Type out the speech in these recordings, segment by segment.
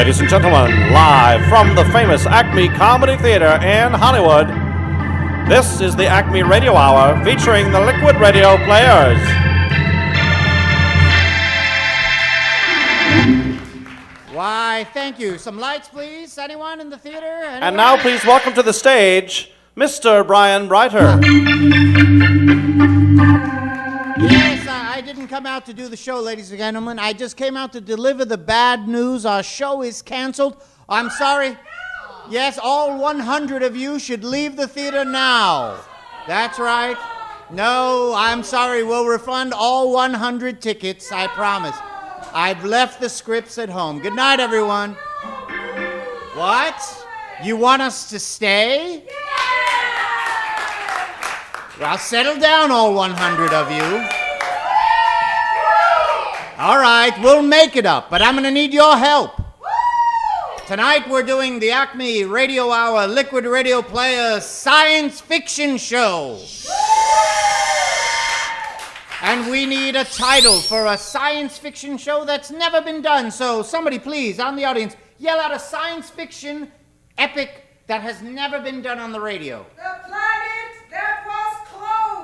Ladies and gentlemen, live from the famous ACME Comedy Theatre in Hollywood, this is the ACME Radio Hour featuring the Liquid Radio Players. Why, thank you. Some lights, please. Anyone in the theater? Anyone? And now please welcome to the stage, Mr. Brian Breiter. Yes, I didn't come out to do the show, ladies and gentlemen. I just came out to deliver the bad news. Our show is canceled. I'm sorry. Yes, all 100 of you should leave the theater now. That's right. No, I'm sorry. We'll refund all 100 tickets, I promise. I've left the scripts at home. Good night, everyone. What? You want us to stay? Well, settle down, all 100 of you. All right, we'll make it up, but I'm going to need your help. Tonight we're doing the ACME Radio Hour Liquid Radio Players Science Fiction Show. And we need a title for a science fiction show that's never been done. So somebody please, on the audience, yell out a science fiction epic that has never been done on the radio. The planet that was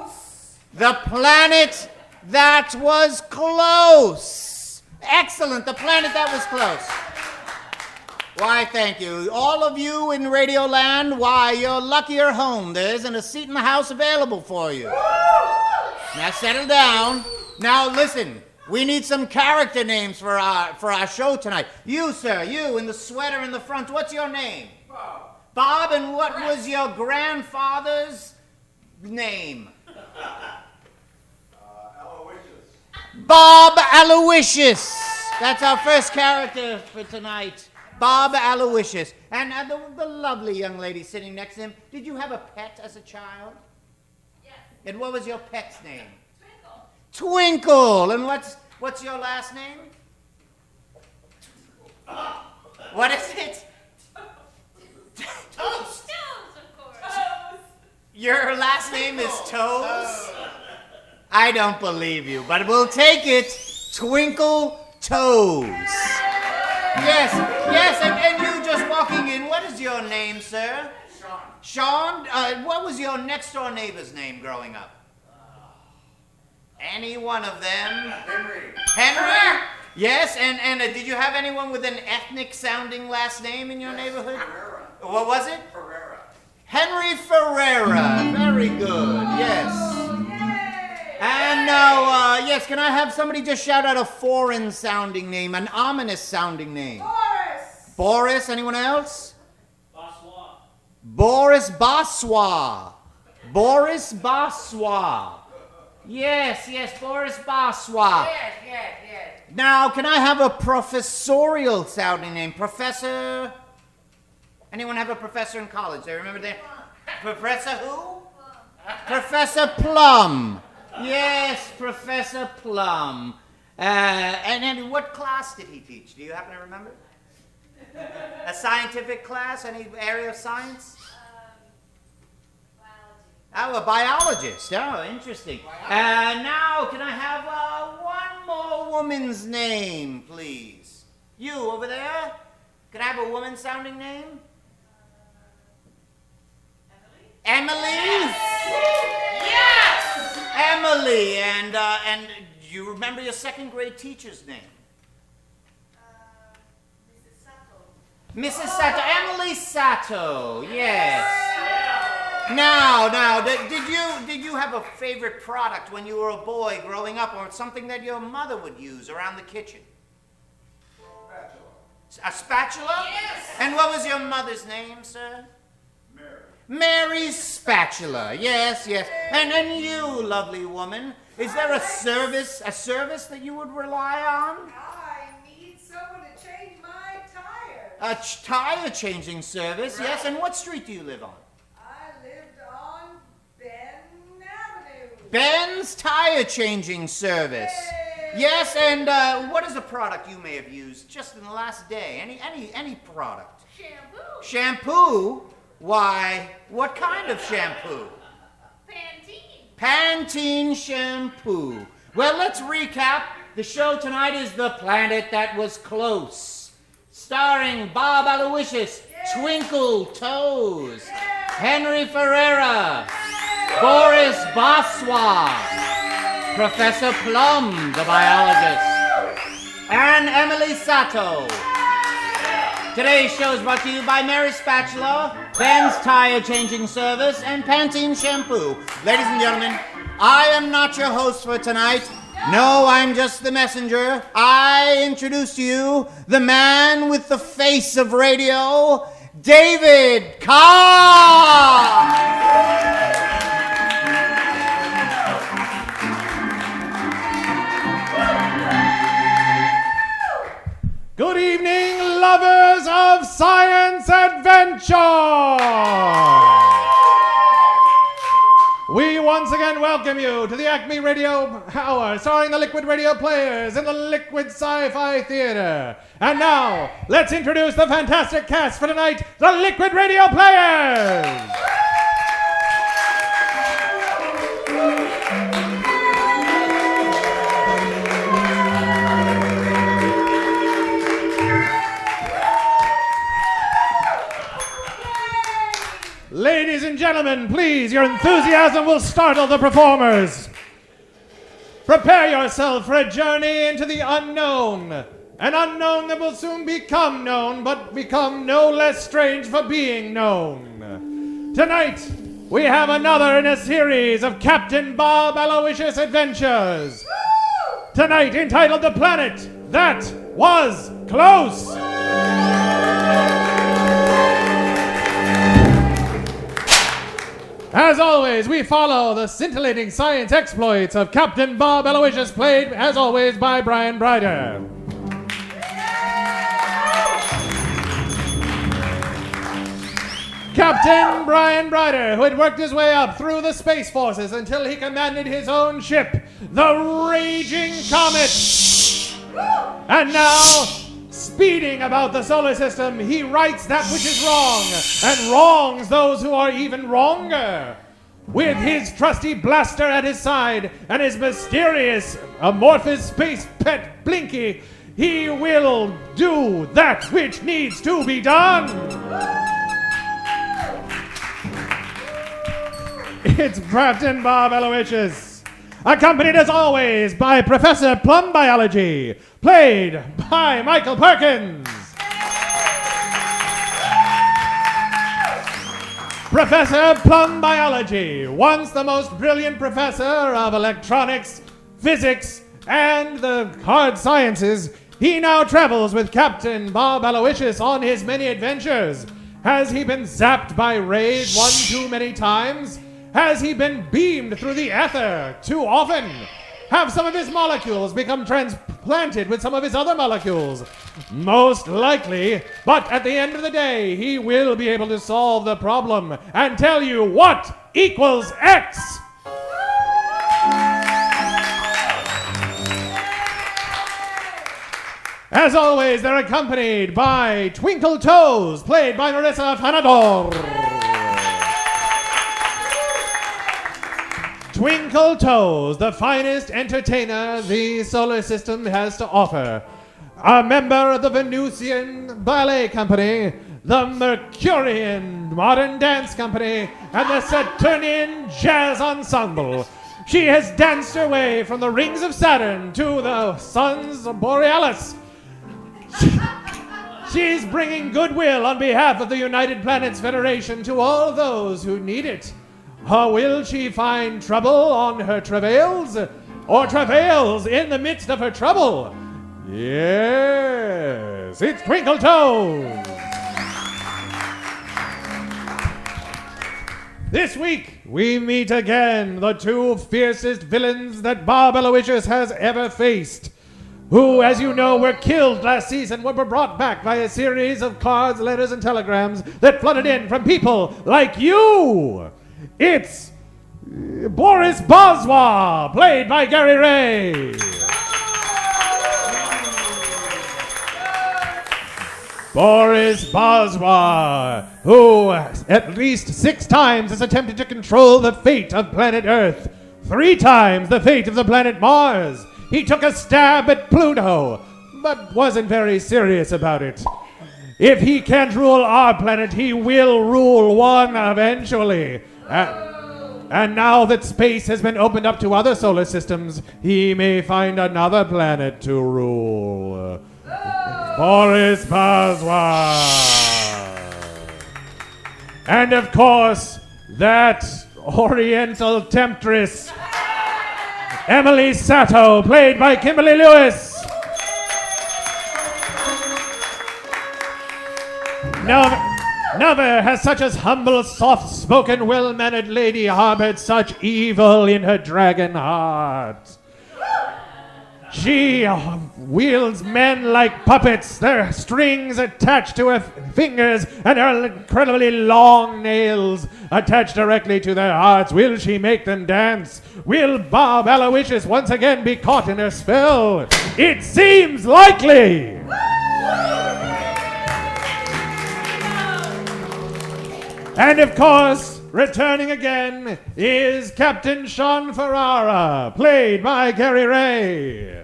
close. The planet that was close. Excellent, the planet that was close. Why, thank you. All of you in Radio Land, why, you're lucky you're home. There isn't a seat in the house available for you. Now settle down. Now listen, we need some character names for our show tonight. You, sir, you in the sweater in the front, what's your name? Bob. Bob, and what was your grandfather's name? Aloysius. Bob Aloysius. That's our first character for tonight. Bob Aloysius. And the lovely young lady sitting next to him, did you have a pet as a child? Yes. And what was your pet's name? Twinkle. Twinkle. And what's your last name? What is it? Toast. Toes, of course. Toes. Your last name is Toes? I don't believe you, but we'll take it. Twinkle Toes. Yes, and you just walking in. What is your name, sir? Sean. Sean? What was your next door neighbor's name growing up? Any one of them? Henry. Henry? Yes, and did you have anyone with an ethnic sounding last name in your neighborhood? Ferreira. What was it? Ferreira. Henry Ferreira. Very good, yes. And now, yes, can I have somebody just shout out a foreign sounding name, an ominous sounding name? Boris. Boris, anyone else? Boswa. Boris Boswa. Boris Boswa. Yes, Boris Boswa. Yes. Now, can I have a professorial sounding name? Professor? Anyone have a professor in college? They remember that? Professor who? Professor Plum. Yes, Professor Plum. And what class did he teach? Do you happen to remember? A scientific class? Any area of science? Biology. Oh, a biologist. Oh, interesting. Now, can I have one more woman's name, please? You, over there? Can I have a woman-sounding name? Emily. Emily? Yes. Emily. And do you remember your second grade teacher's name? Mrs. Sato. Mrs. Sato. Emily Sato. Yes. Now, did you have a favorite product when you were a boy growing up, or something that your mother would use around the kitchen? Spatula. A spatula? Yes. And what was your mother's name, sir? Mary. Mary's spatula. Yes. And you, lovely woman, is there a service that you would rely on? I need someone to change my tire. A tire changing service, Right. yes. And what street do you live on? I lived on Ben Avenue. Ben's tire changing service. Yay. Yes, and what is a product you may have used just in the last day? Any product? Shampoo. Shampoo? Why, what kind of shampoo? Pantene. Pantene shampoo. Well, let's recap. The show tonight is The Planet That Was Close. Starring Bob Aloysius, Twinkle Toes, Henry Ferreira, Boris Baswa, Professor Plum, the biologist, and Emily Sato. Today's show is brought to you by Mary Spatula, Ben's Tire Changing Service, and Pantene Shampoo. Ladies and gentlemen, I am not your host for tonight. No, I'm just the messenger. I introduce to you the man with the face of radio, David Carr. Good evening, lovers of science adventure! We once again welcome you to the ACME Radio Hour, starring the Liquid Radio Players in the Liquid Sci-Fi Theatre. And now, let's introduce the fantastic cast for tonight, the Liquid Radio Players! Ladies and gentlemen, please, your enthusiasm will startle the performers. Prepare yourself for a journey into the unknown. An unknown that will soon become known, but become no less strange for being known. Tonight, we have another in a series of Captain Bob Aloysius adventures. Tonight, entitled The Planet That Was Close. As always, we follow the scintillating science exploits of Captain Bob Aloysius, played, as always, by Brian Breiter. Captain Brian Breiter, who had worked his way up through the Space Forces until he commanded his own ship, the Raging Comet. And now, speeding about the solar system, he rights that which is wrong and wrongs those who are even wronger. With his trusty blaster at his side and his mysterious amorphous space pet Blinky, he will do that which needs to be done. It's Captain Bob Aloysius, accompanied as always by Professor Plum Biology, played by Michael Perkins. Professor Plum Biology, once the most brilliant professor of electronics, physics, and the hard sciences, he now travels with Captain Bob Aloysius on his many adventures. Has he been zapped by rays one too many times? Has he been beamed through the ether too often? Have some of his molecules become transplanted with some of his other molecules? Most likely, but at the end of the day, he will be able to solve the problem and tell you what equals X. As always, they're accompanied by Twinkle Toes, played by Maurissa Afanador. Twinkle Toes, the finest entertainer the solar system has to offer. A member of the Venusian Ballet Company, the Mercurian Modern Dance Company, and the Saturnian Jazz Ensemble. She has danced her way from the rings of Saturn to the suns of Borealis. She's bringing goodwill on behalf of the United Planets Federation to all those who need it. Or will she find trouble on her travails? Or travails in the midst of her trouble? Yes, it's Twinkle Toes. This week, we meet again the two fiercest villains that Bob Aloysius has ever faced, who, as you know, were killed last season, were brought back by a series of cards, letters, and telegrams that flooded in from people like you. It's Boris Baswa, played by Gary Ray. Boris Baswa, who at least 6 times has attempted to control the fate of planet Earth, 3 times the fate of the planet Mars. He took a stab at Pluto, but wasn't very serious about it. if he can't rule our planet, he will rule one eventually. And now that space has been opened up to other solar systems, he may find another planet to rule. Boris Boswell. And of course, that Oriental temptress, Emily Sato, played by Kimberly Lewis. Never has such a humble, soft-spoken, well-mannered lady harbored such evil in her dragon heart. She wields men like puppets, their strings attached to her fingers and her incredibly long nails attached directly to their hearts. Will she make them dance? Will Bob Aloysius once again be caught in her spell? It seems likely! And of course, returning again is Captain Sean Ferrara, played by Gary Ray.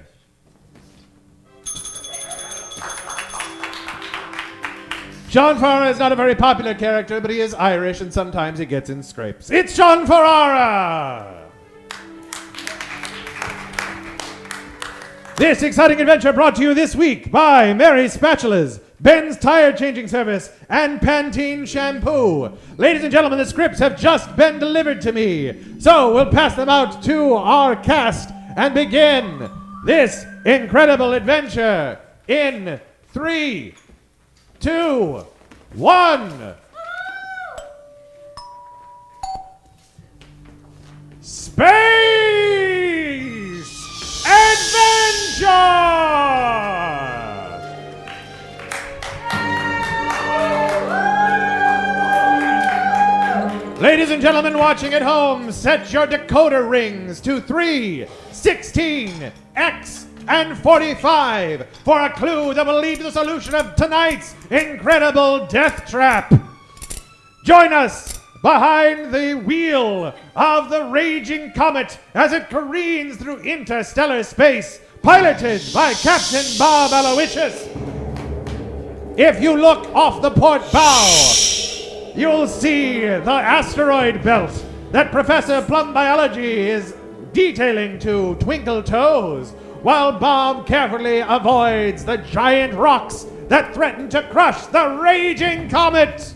Sean Ferrara is not a very popular character, but he is Irish and sometimes he gets in scrapes. It's Sean Ferrara! This exciting adventure brought to you this week by Mary's Spatulas, Ben's Tire Changing Service, and Pantene Shampoo. Ladies and gentlemen, the scripts have just been delivered to me, so we'll pass them out to our cast and begin this incredible adventure in 3, 2, 1. Space Adventure! Ladies and gentlemen watching at home, set your decoder rings to 3, 16, X, and 45 for a clue that will lead to the solution of tonight's incredible death trap. Join us behind the wheel of the raging comet as it careens through interstellar space, piloted by Captain Bob Aloysius. If you look off the port bow, you'll see the asteroid belt that Professor Plum Biology is detailing to Twinkle Toes, while Bob carefully avoids the giant rocks that threaten to crush the raging comet.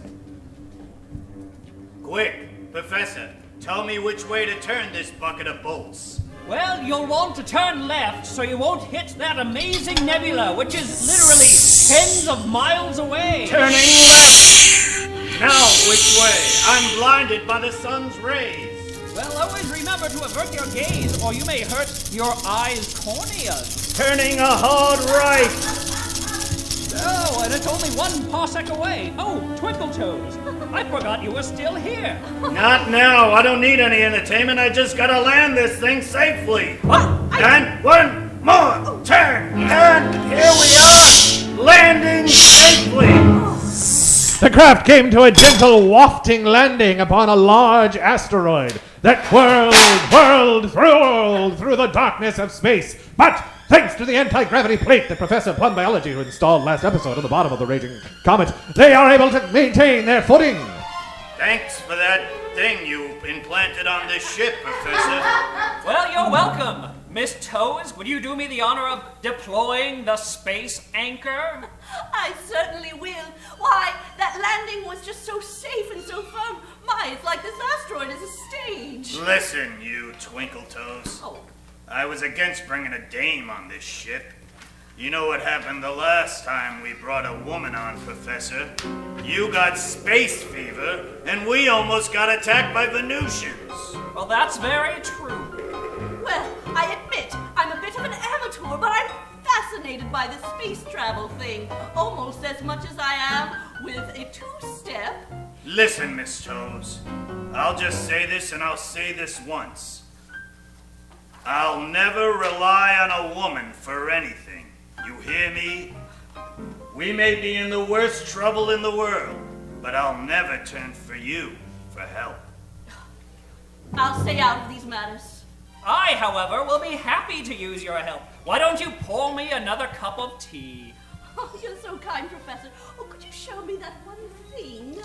Quick, Professor, tell me which way to turn this bucket of bolts. Well, you'll want to turn left so you won't hit that amazing nebula, which is literally tens of miles away. Turning left! Now, which way? I'm blinded by the sun's rays. Well, always remember to avert your gaze, or you may hurt your eye's corneas. Turning a hard right. Oh, and it's only 1 parsec away. Oh, Twinkle Toes, I forgot you were still here. Not now. I don't need any entertainment. I just gotta land this thing safely. And one more turn. And here we are, landing safely. The craft came to a gentle wafting landing upon a large asteroid that whirled through the darkness of space. But thanks to the anti-gravity plate that Professor Plum Biology installed last episode on the bottom of the raging comet, they are able to maintain their footing. Thanks for that thing you implanted on this ship, Professor. Well, you're welcome. Miss Toes, would you do me the honor of deploying the space anchor? I certainly will. Why, that landing was just so safe and so firm. My, it's like this asteroid is a stage. Listen, you Twinkle Toes. Oh. I was against bringing a dame on this ship. You know what happened the last time we brought a woman on, Professor? You got space fever, and we almost got attacked by Venusians. Well, that's very true. Well, I admit, I'm a bit of an amateur, but I'm fascinated by the space travel thing, almost as much as I am with a two-step. Listen, Miss Toes, I'll just say this and I'll say this once. I'll never rely on a woman for anything. You hear me? We may be in the worst trouble in the world, but I'll never turn for you for help. I'll stay out of these matters. I, however, will be happy to use your help. Why don't you pour me another cup of tea? Oh, you're so kind, Professor. Oh, could you show me that one thing?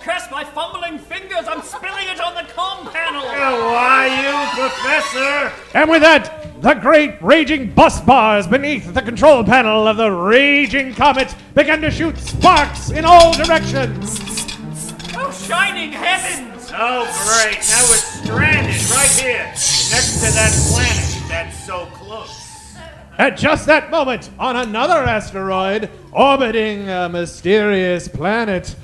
Curse my fumbling fingers! I'm spilling it on the comm panel! Why, you, Professor? And with that, the great raging bus bars beneath the control panel of the raging comet began to shoot sparks in all directions. Oh, shining heavens! Oh, great. Now we're stranded right here, next to that planet that's so close. At just that moment, on another asteroid orbiting a mysterious planet,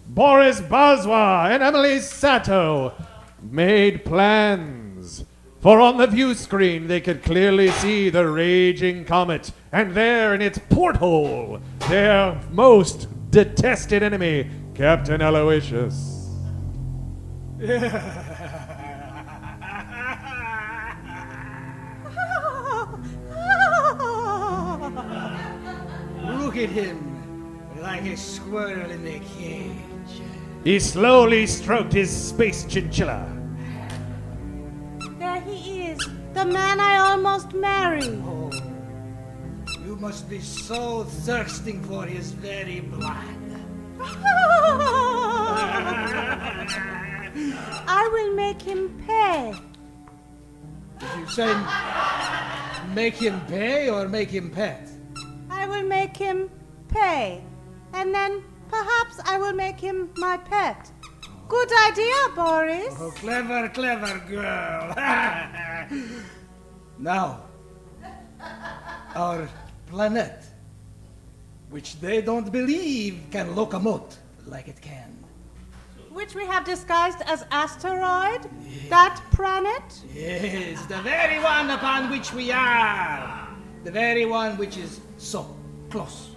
Boris Bazwa and Emily Sato made plans. For on the view screen, they could clearly see the raging comet, and there in its porthole, their most detested enemy, Captain Aloysius. Look at him, like a squirrel in a cage. He slowly stroked his space chinchilla. There he is, the man I almost married. Oh, you must be so thirsting for his very blood. I will make him pay. Did you say make him pay or make him pet? I will make him pay. And then perhaps I will make him my pet. Good idea, Boris. Oh, clever, clever girl. Now, our planet, which they don't believe can locomote like it can. Which we have disguised as asteroid? That planet? Yes, the very one upon which we are. The very one which is so close.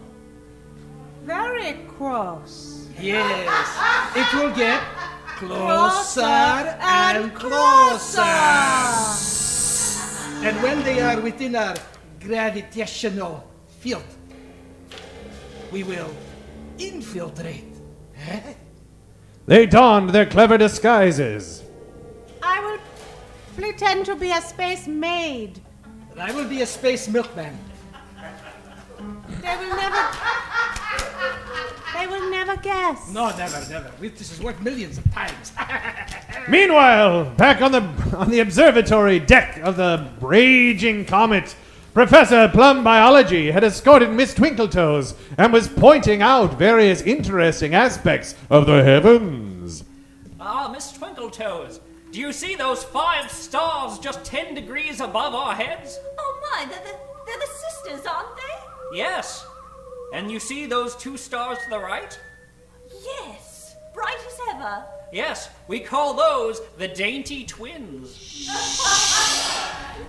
Very close. Yes, it will get closer and closer. And when they are within our gravitational field, we will infiltrate. They donned their clever disguises. I will pretend to be a space maid. And I will be a space milkman. They will never guess. No, never, never. This has worked millions of times. Meanwhile, back on the observatory deck of the raging comet, Professor Plum Biology had escorted Miss Twinkletoes and was pointing out various interesting aspects of the heavens. Ah, Miss Twinkletoes, do you see those 5 stars just 10 degrees above our heads? Oh my, they're the sisters, aren't they? Yes. And you see those 2 stars to the right? Yes, bright as ever. Yes, we call those the Dainty Twins.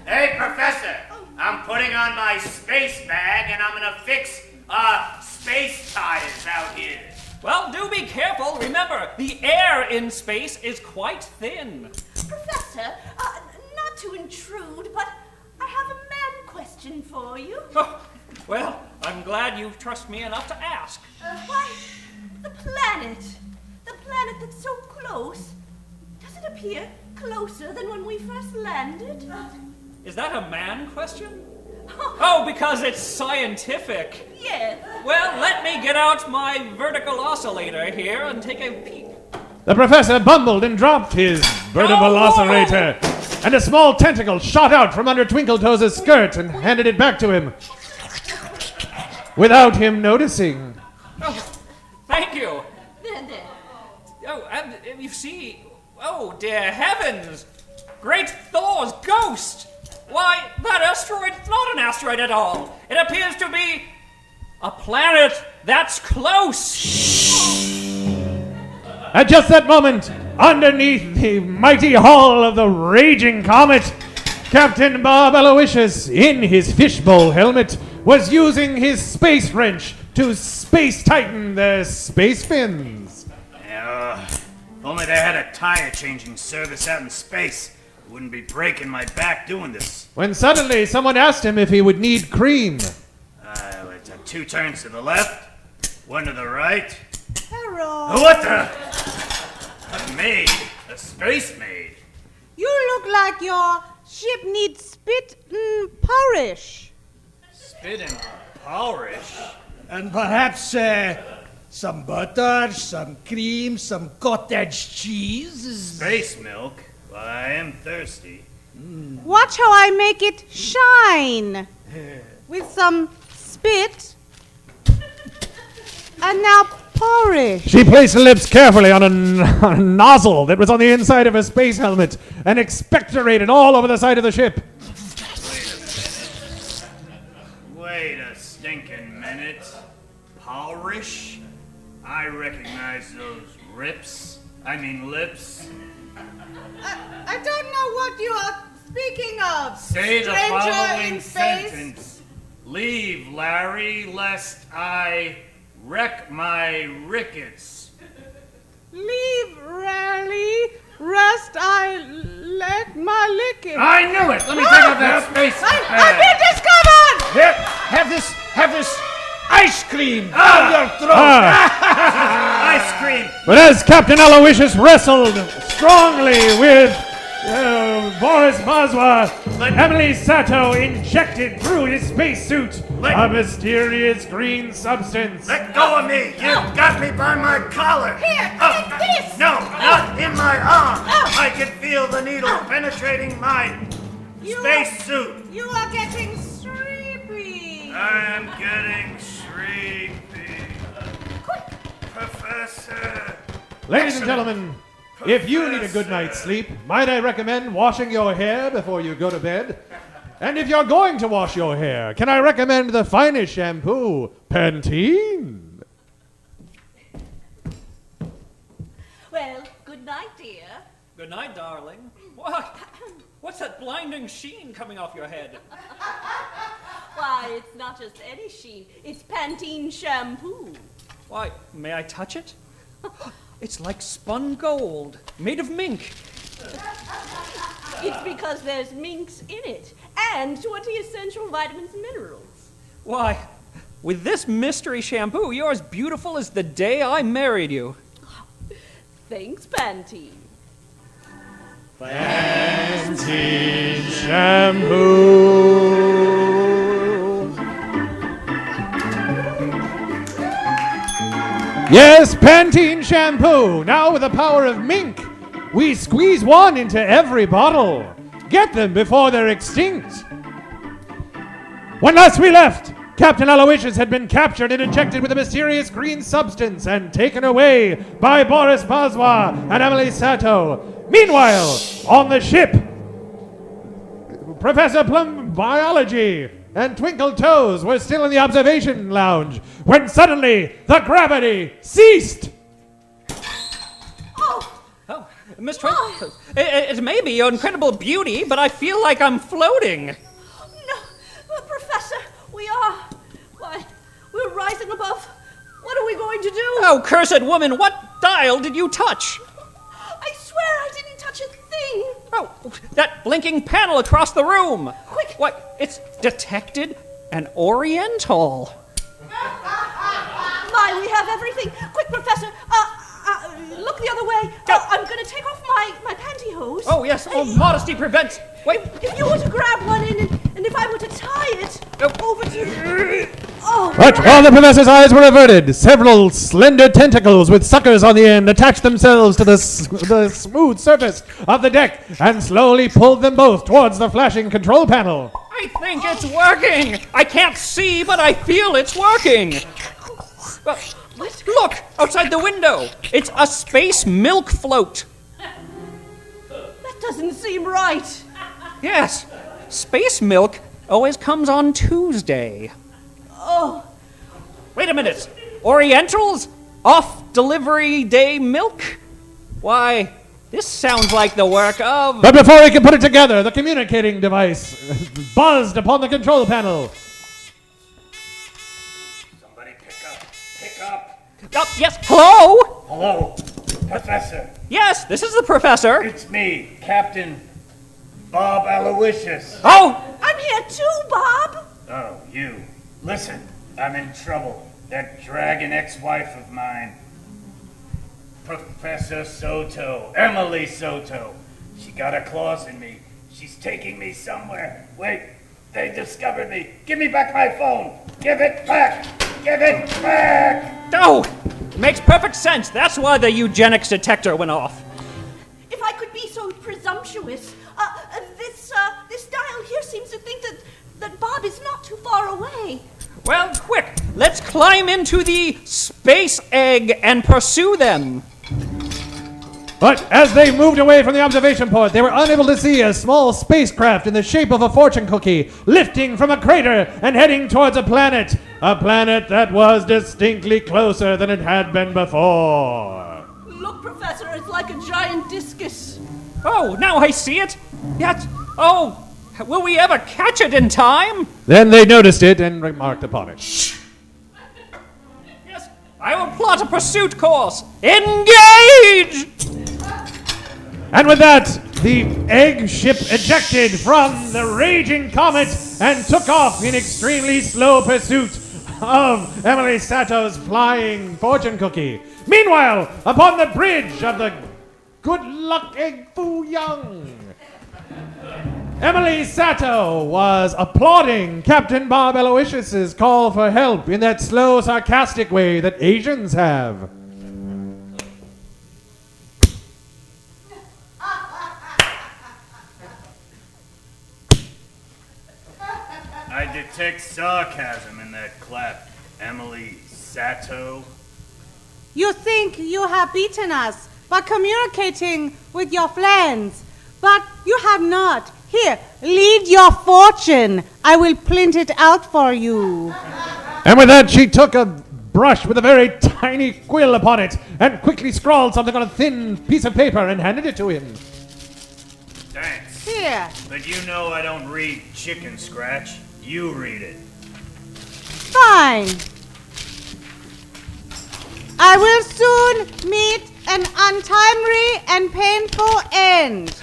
Hey, Professor, I'm putting on my space bag and I'm gonna fix space tires out here. Well, do be careful. Remember, the air in space is quite thin. Professor, not to intrude, but I have a man question for you. Oh, well, I'm glad you trust me enough to ask. Why, the planet that's so close, does it appear closer than when we first landed? Is that a man question? Oh, because it's scientific. Yes. Well, let me get out my vertical oscillator here and take a peek. The professor bumbled and dropped his vertical oscillator, and a small tentacle shot out from under Twinkletoes' skirt and handed it back to him, without him noticing. Oh, thank you. There. Oh, and you see, oh dear heavens, great Thor's ghost. Why, that asteroid's not an asteroid at all. It appears to be a planet that's close. At just that moment, underneath the mighty hull of the raging comet, Captain Bob Aloysius, in his fishbowl helmet, was using his space wrench to space tighten their space fins. If only they had a tire changing service out in space. Wouldn't be breaking my back doing this. When suddenly someone asked him if he would need cream. It's 2 turns to the left, 1 to the right. Hello. Oh, what the? A maid? A space maid? You look like your ship needs spit and polish. bit and polish. And perhaps some butter, some cream, some cottage cheese. Space milk? Well, I am thirsty. Watch how I make it shine. With some spit. And now porridge. She placed her lips carefully on a nozzle that was on the inside of a space helmet and expectorated all over the side of the ship. Wait a stinking minute. Polish? I recognize those lips. I don't know what you are speaking of. Say the stranger following in space. sentence. Leave, Larry, lest I wreck my rickets. Leave rarely, rest I let my lick it. I knew it! Let me take off that space. I've been discovered! Here, have this ice cream down your throat. Ice cream! But as Captain Aloysius wrestled strongly with Boris Mazwa, Emily Sato injected through his spacesuit a mysterious green substance. Let go of me! You've got me by my collar! Here, take this! No, not in my arm! I can feel the needle penetrating my spacesuit! You are getting sleepy. I'm getting sleepy. Professor! Ladies and gentlemen, if you need a good night's sleep, might I recommend washing your hair before you go to bed? And if you're going to wash your hair, can I recommend the finest shampoo, Pantene? Well, good night, dear. Good night, darling. What? What's that blinding sheen coming off your head? Why, it's not just any sheen. It's Pantene shampoo. Why, may I touch it? It's like spun gold, made of mink. It's because there's minks in it, and 20 essential vitamins and minerals. Why, with this mystery shampoo, you're as beautiful as the day I married you. Thanks, Pantene. Pantene shampoo. Yes, Pantene shampoo. Now with the power of mink, we squeeze one into every bottle. Get them before they're extinct. When last we left, Captain Aloysius had been captured and injected with a mysterious green substance and taken away by Boris Mazwa and Emily Sato. Meanwhile, on the ship, Professor Plum Biology and Twinkle Toes were still in the observation lounge when suddenly the gravity ceased. Oh, Miss Trent, it may be your incredible beauty, but I feel like I'm floating. No, Professor, we're rising above. What are we going to do? Oh, cursed woman, what dial did you touch? I swear I didn't touch a thing. Oh, that blinking panel across the room. Quick. What? It's detected an Oriental. My, we have everything. Quick, Professor. Look the other way. I'm going to take off my pantyhose. Oh, yes. Oh, modesty prevents. Wait. If you were to grab one and if I were to tie it over to... Oh. But while the professor's eyes were averted, several slender tentacles with suckers on the end attached themselves to the smooth surface of the deck and slowly pulled them both towards the flashing control panel. I think it's working. I can't see, but I feel it's working. Look, outside the window. It's a space milk float. That doesn't seem right. Yes, space milk always comes on Tuesday. Oh. Wait a minute. Orientals? Off delivery day milk? Why, this sounds like the work of... But before he could put it together, the communicating device buzzed upon the control panel. Somebody pick up. Yes, hello? Hello, Professor. Yes, this is the professor. It's me, Captain Bob Aloysius. Oh! I'm here too, Bob. Oh, you. Listen, I'm in trouble. That dragon ex-wife of mine, Professor Soto, Emily Soto, she got a claws in me. She's taking me somewhere. Wait, They discovered me. Give me back my phone. Give it back. Give it back. Oh, it makes perfect sense. That's why the eugenics detector went off. If I could be so presumptuous, this dial here seems to think that Bob is not too far away. Well, quick, let's climb into the space egg and pursue them. But as they moved away from the observation port, they were unable to see a small spacecraft in the shape of a fortune cookie lifting from a crater and heading towards a planet that was distinctly closer than it had been before. Look, Professor, it's like a giant discus. Oh, now I see it. Yet, oh, will we ever catch it in time? Then they noticed it and remarked upon it. Yes, I will plot a pursuit course. Engage! And with that, the egg ship ejected from the raging comet and took off in extremely slow pursuit of Emily Sato's flying fortune cookie. Meanwhile, upon the bridge of the Good Luck Egg Foo Young, Emily Sato was applauding Captain Bob Aloysius's call for help in that slow, sarcastic way that Asians have. I detect sarcasm in that clap, Emily Sato. You think you have beaten us by communicating with your friends, but you have not. Here, lead your fortune. I will print it out for you. And with that, she took a brush with a very tiny quill upon it and quickly scrawled something on a thin piece of paper and handed it to him. Thanks. Here. But you know I don't read chicken scratch. You read it. Fine. I will soon meet an untimely and painful end.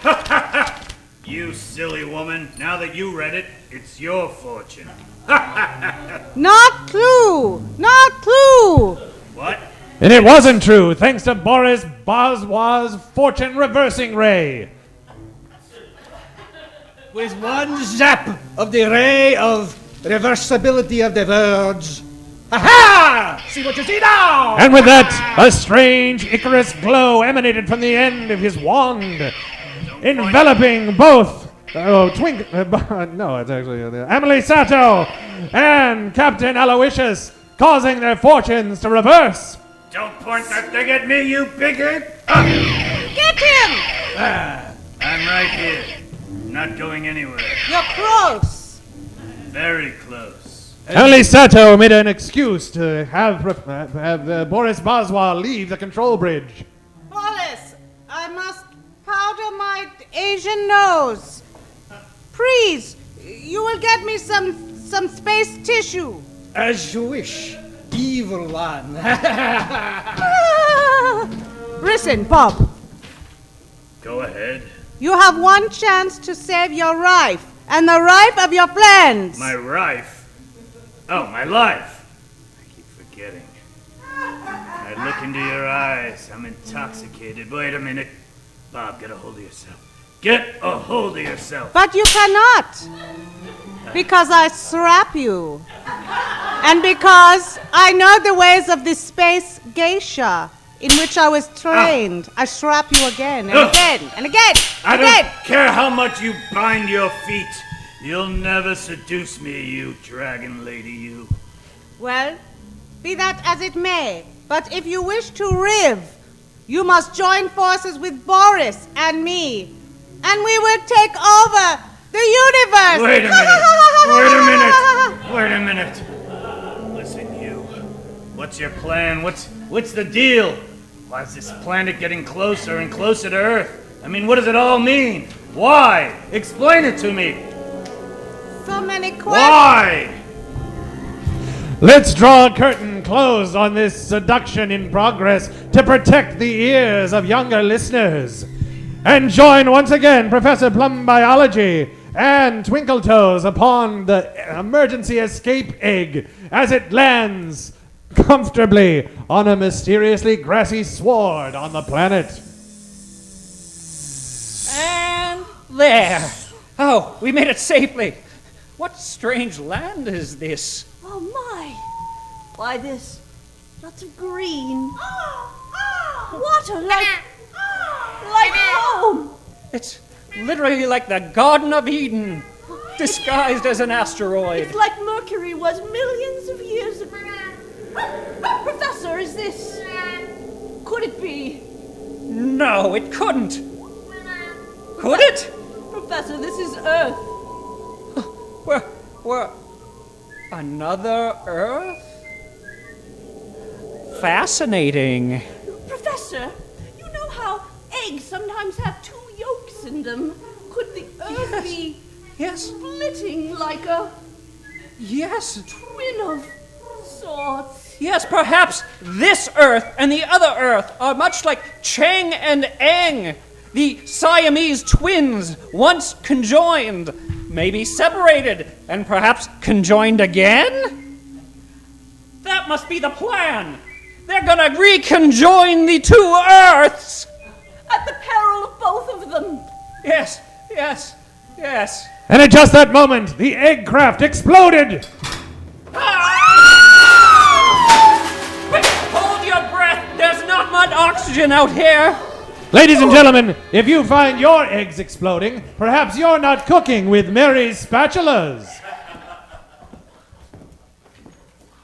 You silly woman. Now that you read it, it's your fortune. Not true. Not true. What? And it wasn't true, thanks to Boris Boswa's fortune reversing ray. With one zap of the ray of reversibility of the words. Aha! See what you see now! And with that, a strange Icarus glow emanated from the end of his wand, enveloping both Emily Sato and Captain Aloysius, causing their fortunes to reverse. Don't point that thing at me, you bigot! Get him! I'm right here. Not going anywhere. You're close. Very close. Emily Sato made an excuse to have Boris Boswa leave the control bridge. Wallace, I must powder my Asian nose. Please, you will get me some space tissue. As you wish, evil one. Listen, Bob. Go ahead. You have one chance to save your life and the life of your friends. My life? Oh, my life. I keep forgetting. I look into your eyes. I'm intoxicated. Wait a minute. Bob, get a hold of yourself. Get a hold of yourself. But you cannot. Because I strap you. And because I know the ways of the space geisha in which I was trained. I strap you again and again and again I and again. don't care how much you bind your feet. You'll never seduce me, you dragon lady, you. Well, be that as it may, but if you wish to live, you must join forces with Boris and me, and we will take over the universe. Wait a minute. Wait a minute. Wait a minute. Listen, you. What's your plan? What's the deal? Why is this planet getting closer and closer to Earth? I mean, what does it all mean? Why? Explain it to me. So many questions. Why? Let's draw a curtain close on this seduction in progress to protect the ears of younger listeners. And join once again Professor Plum Biology and Twinkletoes upon the emergency escape egg as it lands comfortably on a mysteriously grassy sward on the planet. And there. Oh, we made it safely. What strange land is this? Oh my! Why, there's lots of green. Water like home. It's literally like the Garden of Eden, disguised as an asteroid. It's like Mercury was millions of years ago. Professor, is this... Could it be? No, it couldn't. Could it? Professor, this is Earth. We're another Earth? Fascinating. Professor, you know how eggs sometimes have two yolks in them? Could the Earth be splitting like a twin of sorts? Yes, perhaps this Earth and the other Earth are much like Chang and Eng, the Siamese twins, once conjoined, maybe separated, and perhaps conjoined again? That must be the plan. They're gonna reconjoin the two Earths. At the peril of both of them. Yes. And at just that moment, the egg craft exploded. Wait, hold your breath. There's not much oxygen out here. Ladies and gentlemen, if you find your eggs exploding, perhaps you're not cooking with Mary's spatulas.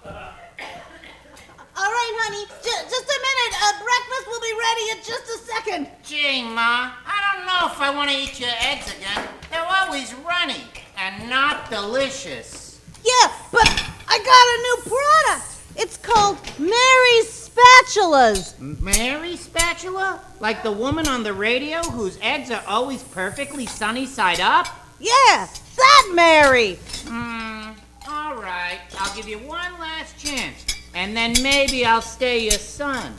All right, honey, just a minute. Breakfast will be ready in just a second. Gee, Ma, I don't know if I want to eat your eggs again. They're always runny and not delicious. Yeah, but I got a new product. It's called Mary's Spatulas. Mary spatula? Like the woman on the radio whose eggs are always perfectly sunny side up? Yeah, that Mary. All right. I'll give you one last chance. And then maybe I'll stay your son.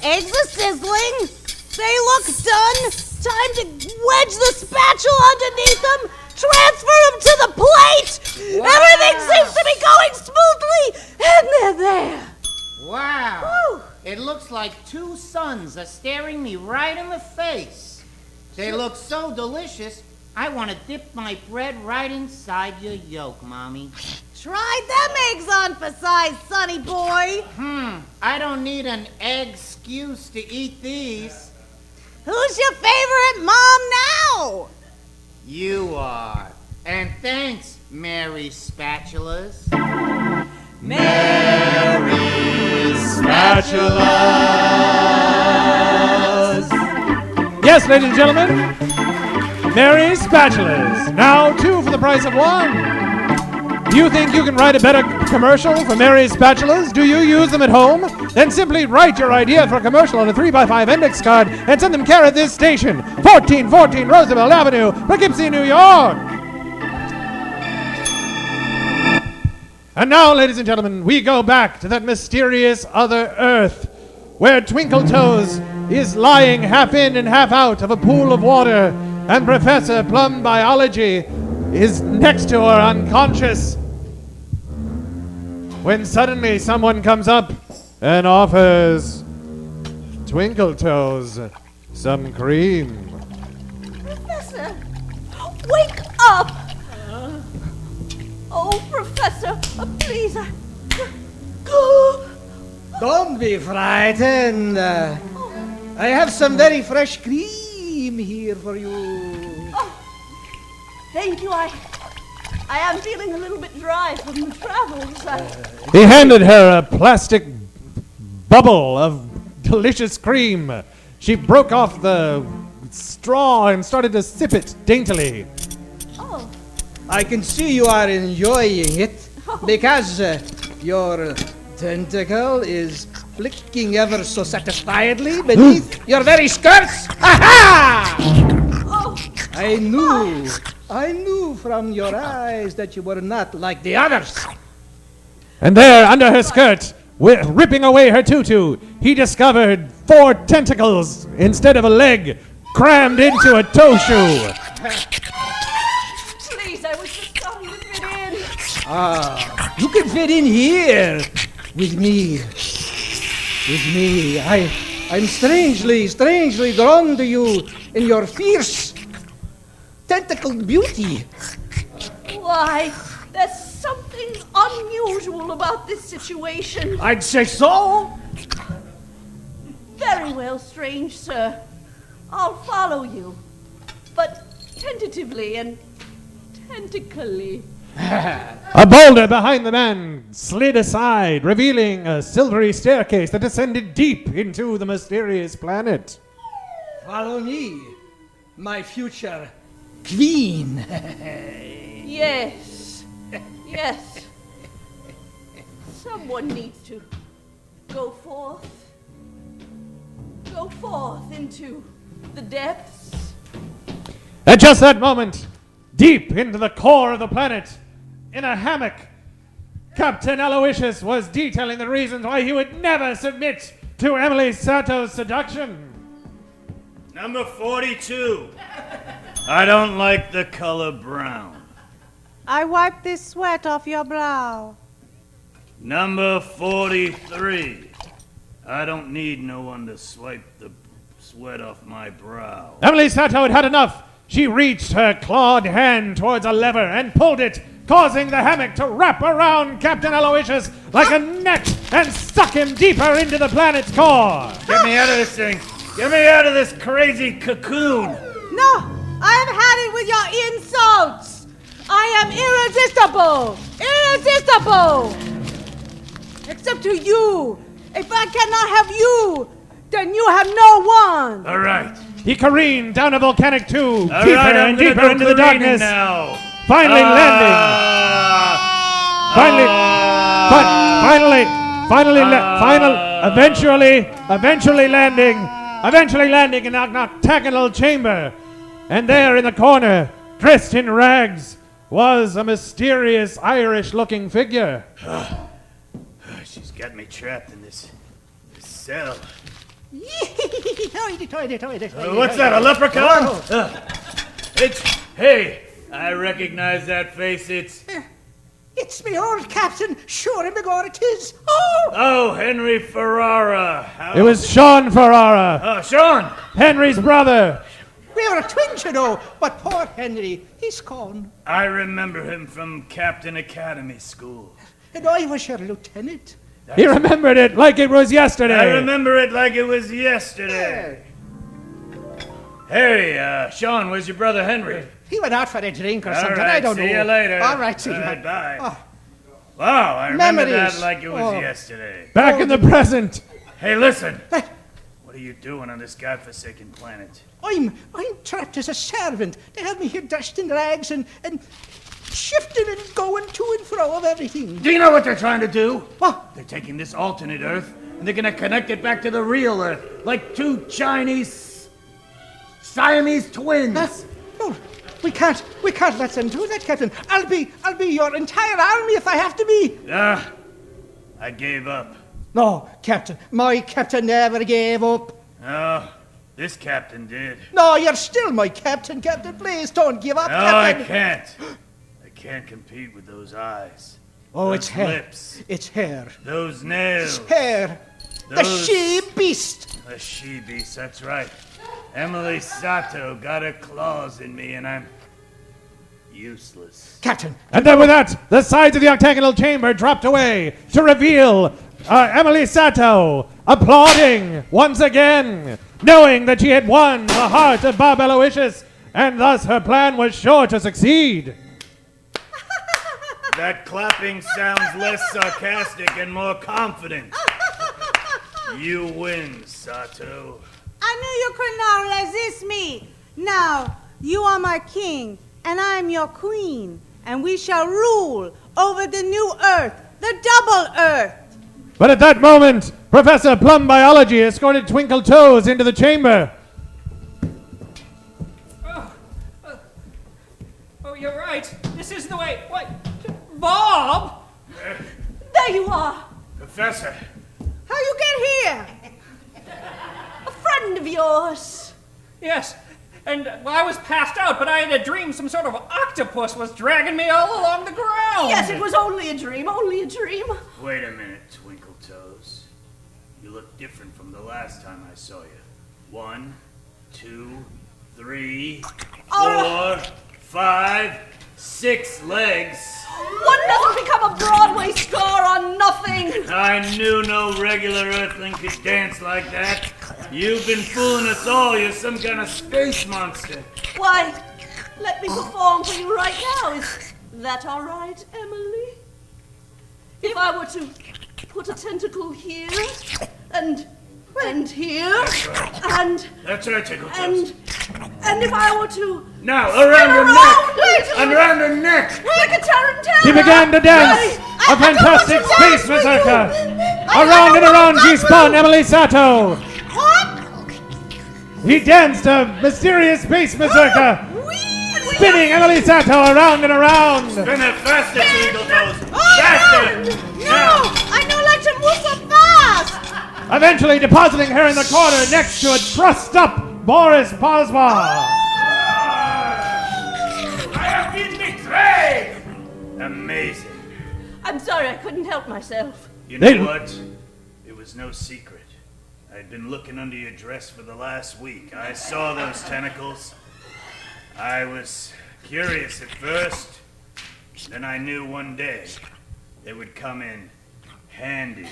Eggs are sizzling. They look done. Time to wedge the spatula underneath them. Transfer them to the plate. Wow. Everything seems to be going smoothly. And they're there. Wow. Woo. It looks like two suns are staring me right in the face. They look so delicious, I want to dip my bread right inside your yolk, Mommy. Try them eggs on for size, sonny boy. I don't need an excuse to eat these. Who's your favorite mom now? You are. And thanks, Mary Spatulas. Spatulas. Yes, ladies and gentlemen, Mary's Spatulas. Now 2 for the price of 1. You think you can write a better commercial for Mary's Spatulas? Do you use them at home? Then simply write your idea for a commercial on a 3x5 index card and send them care at this station, 1414 Roosevelt Avenue, Poughkeepsie, New York. And now, ladies and gentlemen, we go back to that mysterious other Earth, where Twinkle Toes is lying half in and half out of a pool of water, and Professor Plum Biology is next to her unconscious, when suddenly someone comes up and offers Twinkle Toes some cream. Professor, wake up! Oh, Professor, please, Don't be frightened. I have some very fresh cream here for you. Thank you. I am feeling a little bit dry from the travels. He handed her a plastic bubble of delicious cream. She broke off the straw and started to sip it daintily. Oh. I can see you are enjoying it because your tentacle is flicking ever so satisfiedly beneath your very skirts. Aha! Oh. I knew from your eyes that you were not like the others. And there, under her skirt, ripping away her tutu, he discovered 4 tentacles instead of a leg, crammed into a toe shoe. Please, I was just starting to fit in. You can fit in here with me. I'm strangely drawn to you in your fierce, tentacled beauty. Why, there's something unusual about this situation. I'd say so. Very well, strange sir. I'll follow you, but tentatively and tentacly. A boulder behind the man slid aside, revealing a silvery staircase that descended deep into the mysterious planet. Follow me, my future queen. Yes. Yes. Someone needs to go forth. Go forth into the depths. At just that moment, deep into the core of the planet, in a hammock, Captain Aloysius was detailing the reasons why he would never submit to Emily Sato's seduction. Number 42. I don't like the color brown. I wipe this sweat off your brow. Number 43. I don't need no one to swipe the sweat off my brow. Emily Sato had had enough. She reached her clawed hand towards a lever and pulled it, causing the hammock to wrap around Captain Aloysius like a net and suck him deeper into the planet's core. Get me out of this thing. Get me out of this crazy cocoon. No, I've had it with your insults. I am irresistible. Irresistible. Except to you. If I cannot have you, then you have no one. All right. He careened down a volcanic tube, All deeper right, and deeper into the darkness. Now. Finally landing. Eventually landing in an octagonal chamber. And there in the corner, dressed in rags, was a mysterious Irish-looking figure. She's got me trapped in this cell. What's that, a leprechaun? Hey, I recognize that face. It's me old captain. Sure, and begor it is. Oh, Henry Ferrara. It was Sean Ferrara, Oh, Sean. Henry's brother. We were twins, you know, but poor Henry, he's gone. I remember him from Captain Academy School. And I was your lieutenant. He remembered it like it was yesterday. I remember it like it was yesterday. Hey, Sean, where's your brother Henry? He went out for a drink or All something. right, I don't know. see you later. All right, see you. All right, bye. Oh. Wow, I remember Memories. that like it was Oh. yesterday. Back in the present. Hey, listen. Hey. What are you doing on this godforsaken planet? I'm trapped as a servant. They have me here dashed in rags and shifting and going to and fro of everything. Do you know what they're trying to do? What? They're taking this alternate Earth and they're gonna connect it back to the real Earth, like two Chinese Siamese twins. No, we can't let them do that, Captain. I'll be your entire army if I have to be. I gave up. No, Captain. My captain never gave up. Oh, this captain did. No, you're still my captain, Captain. Please don't give up, No, I Captain. can't. I can't compete with those eyes. Oh, those it's hair. lips. It's hair. Those nails. Hair. The Those- she-beast. A she-beast, that's right. Emily Sato got her claws in me and I'm useless. Captain. And then with that, the sides of the octagonal chamber dropped away to reveal Emily Sato applauding once again, knowing that she had won the heart of Bob Aloysius, and thus her plan was sure to succeed. That clapping sounds less sarcastic and more confident. You win, Sato. I knew you could not resist me. Now, you are my king, and I am your queen, and we shall rule over the new Earth, the double Earth. But at that moment, Professor Plum Biology escorted Twinkle Toes into the chamber. Oh, you're right. This isn't the way. What? Bob? There you are. Professor. How you get here? A friend of yours. Yes. And well, I was passed out, but I had a dream some sort of octopus was dragging me all along the ground. Yes, it was only a dream, only a dream. Wait a minute, Twinkle Toes. You look different from the last time I saw you. 1, 2, 3, 4, 5, 6 legs. One doesn't become a Broadway star on nothing. I knew no regular earthling could dance like that. You've been fooling us all. You're some kind of space monster. Why, let me perform for you right now. Is that all right, Emily? If I were to put a tentacle here, and here, and... That's right, Tickle Toes. And if I were to... Now, around the neck! And around the neck! Like a tarantella! She began to dance a fantastic space berserker. Around and around she spun Emily Sato. What? He danced a mysterious space berserker, spinning Emily Sato around and around. Spin it faster, Tickle Toes! Oh, Faster! No! I don't like to move so fast! Eventually depositing her in the corner next to a trussed-up Boris Posma. I have been betrayed! Amazing. I'm sorry, I couldn't help myself. You know what? It was no secret. I'd been looking under your dress for the last week. I saw those tentacles. I was curious at first. Then I knew one day they would come in handy.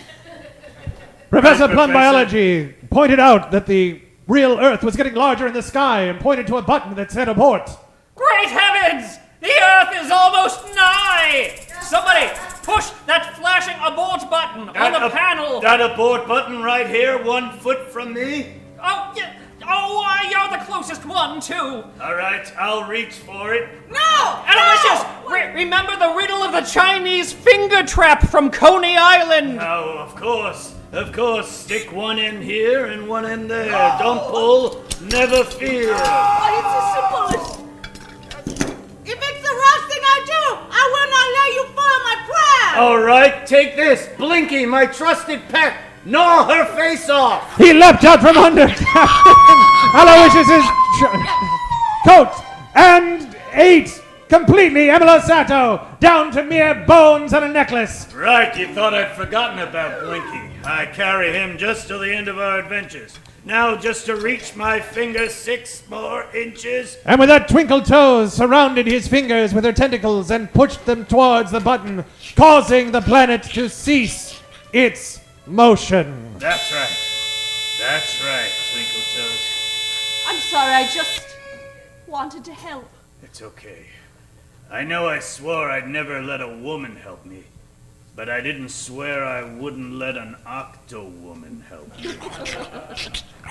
Professor Plum Biology pointed out that the real Earth was getting larger in the sky and pointed to a button that said abort. Great heavens! The Earth is almost nigh! Somebody push that flashing abort button on the panel! That abort button right here, 1 foot from me? Oh, yeah. You're the closest one, too. All right, I'll reach for it. No! Aloysius, remember the riddle of the Chinese finger trap from Coney Island? Oh, of course. Of course. Stick one in here and one in there. Don't pull. Never fear. Why, it's as simple as... If it's the last thing I do, I will not let you follow my plan. All right, take this. Blinky, my trusted pet. Gnaw her face off. He leapt out from under Aloysius's coat and ate completely Emily Sato down to mere bones and a necklace. Right, you thought I'd forgotten about Blinky. I carry him just to the end of our adventures. Now just to reach my finger 6 more inches. And with that, Twinkle Toes surrounded his fingers with her tentacles and pushed them towards the button, causing the planet to cease its motion. That's right. That's right, Twinkle Toes. I'm sorry, I just wanted to help. It's okay. I know I swore I'd never let a woman help me, but I didn't swear I wouldn't let an octo-woman help me.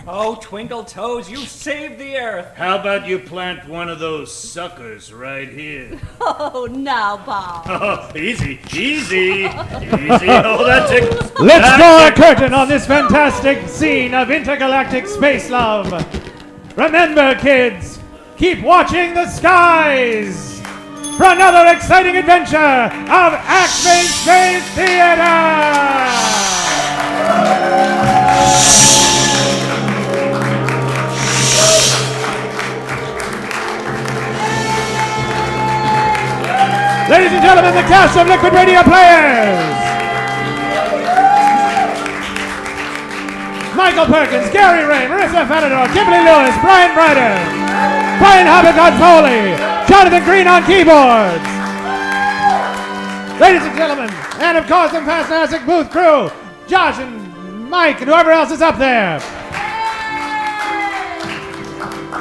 Oh, Twinkle Toes, you saved the Earth. How about you plant one of those suckers right here? Oh, now, Bob. Oh, easy, easy, easy. Oh, that tickles. Let's draw a curtain on this fantastic scene of intergalactic space love. Remember, kids, keep watching the skies for another exciting adventure of ACME Space Theatre! Ladies and gentlemen, the cast of Liquid Radio Players! Michael Perkins, Gary Ray, Maurissa Afanador, Kimberly Lewis, Breiter, Brian Habicht on Foley, Jonathan Green on keyboards. Ladies and gentlemen, and of course the fantastic booth crew, Josh and Mike and whoever else is up there.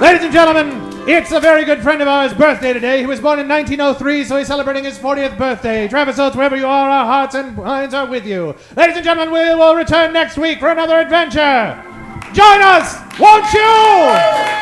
Ladies and gentlemen, it's a very good friend of ours' birthday today. He was born in 1903, so he's celebrating his 40th birthday. Travis Oates, wherever you are, our hearts and minds are with you. Ladies and gentlemen, we will return next week for another adventure. Join us, won't you?